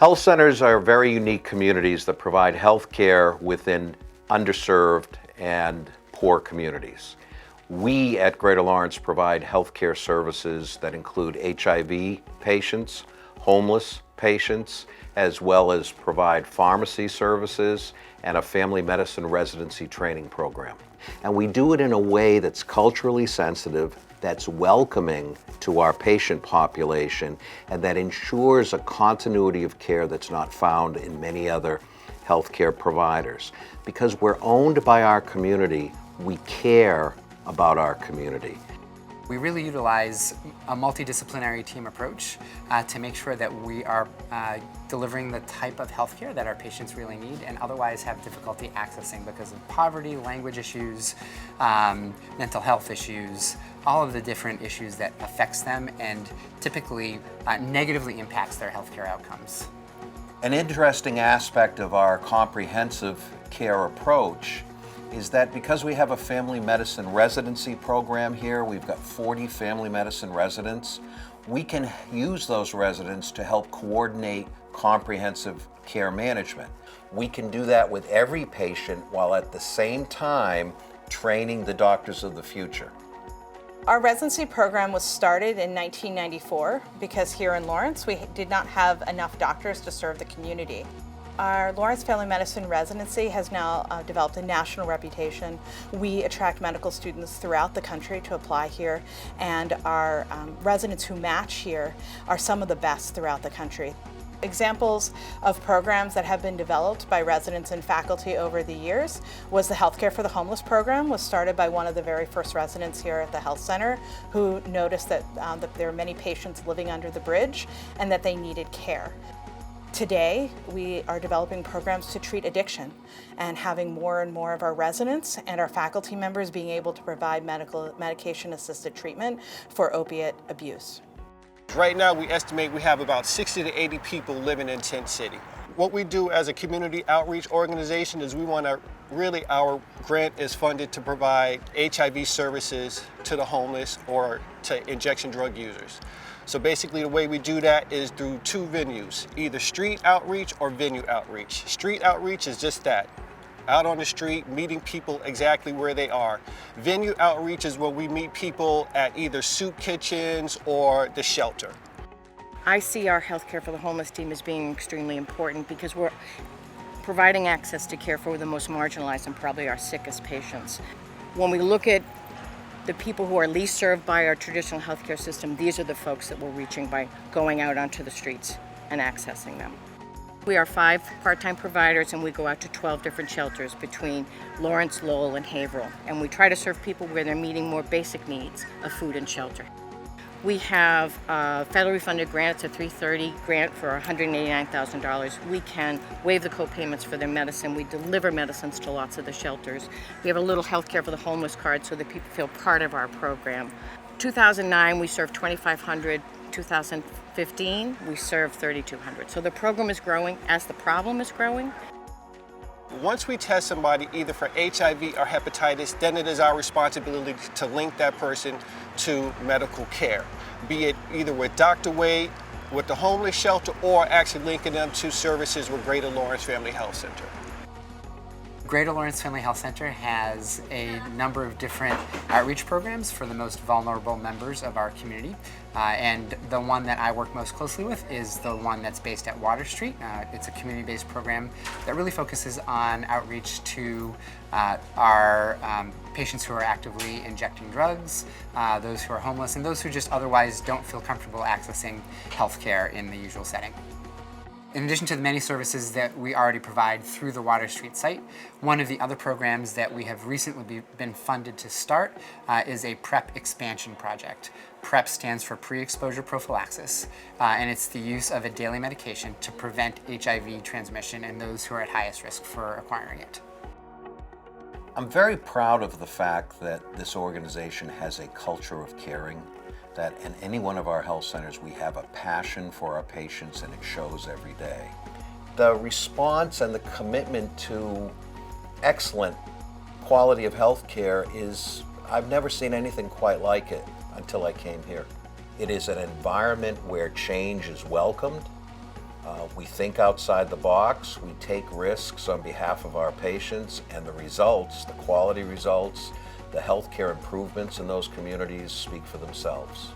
Health centers are very unique communities that provide health care within underserved and poor communities. We at Greater Lawrence provide health care services that include HIV patients, homeless patients, as well as provide pharmacy services and a family medicine residency training program. And we do it in a way that's culturally sensitive, that's welcoming to our patient population, and that ensures a continuity of care that's not found in many other healthcare providers. Because we're owned by our community, we care about our community. We really utilize a multidisciplinary team approach to make sure that we are delivering the type of healthcare that our patients really need and otherwise have difficulty accessing because of poverty, language issues, mental health issues, all of the different issues that affects them and typically negatively impacts their healthcare outcomes. An interesting aspect of our comprehensive care approach is that because we have a family medicine residency program here, we've got 40 family medicine residents, we can use those residents to help coordinate comprehensive care management. We can do that with every patient while at the same time training the doctors of the future. Our residency program was started in 1994 because here in Lawrence we did not have enough doctors to serve the community. Our Lawrence Family Medicine residency has now developed a national reputation. We attract medical students throughout the country to apply here, and our residents who match here are some of the best throughout the country. Examples of programs that have been developed by residents and faculty over the years was the Healthcare for the Homeless program, was started by one of the very first residents here at the health center who noticed that there are many patients living under the bridge and that they needed care. Today, we are developing programs to treat addiction and having more and more of our residents and our faculty members being able to provide medication-assisted treatment for opiate abuse. Right now, we estimate we have about 60 to 80 people living in Tent City. What we do as a community outreach organization is our grant is funded to provide HIV services to the homeless or to injection drug users. So basically the way we do that is through two venues, either street outreach or venue outreach. Street outreach is just that, out on the street, meeting people exactly where they are. Venue outreach is where we meet people at either soup kitchens or the shelter. I see our Healthcare for the Homeless team as being extremely important because we're providing access to care for the most marginalized and probably our sickest patients. When we look at the people who are least served by our traditional healthcare system, these are the folks that we're reaching by going out onto the streets and accessing them. We are 5 part-time providers and we go out to 12 different shelters between Lawrence, Lowell, and Haverhill. And we try to serve people where they're meeting more basic needs of food and shelter. We have a federally funded grant, it's a 330 grant for $189,000. We can waive the co-payments for their medicine. We deliver medicines to lots of the shelters. We have a little Healthcare for the Homeless card so that people feel part of our program. 2009, we served 2,500. 2015, we served 3,200. So the program is growing as the problem is growing. Once we test somebody either for HIV or hepatitis, then it is our responsibility to link that person to medical care, be it either with Dr. Wade, with the homeless shelter, or actually linking them to services with Greater Lawrence Family Health Center. Greater Lawrence Family Health Center has a number of different outreach programs for the most vulnerable members of our community. And the one that I work most closely with is the one that's based at Water Street. It's a community-based program that really focuses on outreach to our patients who are actively injecting drugs, those who are homeless, and those who just otherwise don't feel comfortable accessing health care in the usual setting. In addition to the many services that we already provide through the Water Street site, one of the other programs that we have recently been funded to start is a PrEP expansion project. PrEP stands for pre-exposure prophylaxis, and it's the use of a daily medication to prevent HIV transmission in those who are at highest risk for acquiring it. I'm very proud of the fact that this organization has a culture of caring, that in any one of our health centers we have a passion for our patients and it shows every day. The response and the commitment to excellent quality of health care is, I've never seen anything quite like it until I came here. It is an environment where change is welcomed, We think outside the box, we take risks on behalf of our patients, and the results, the quality results, the healthcare improvements in those communities speak for themselves.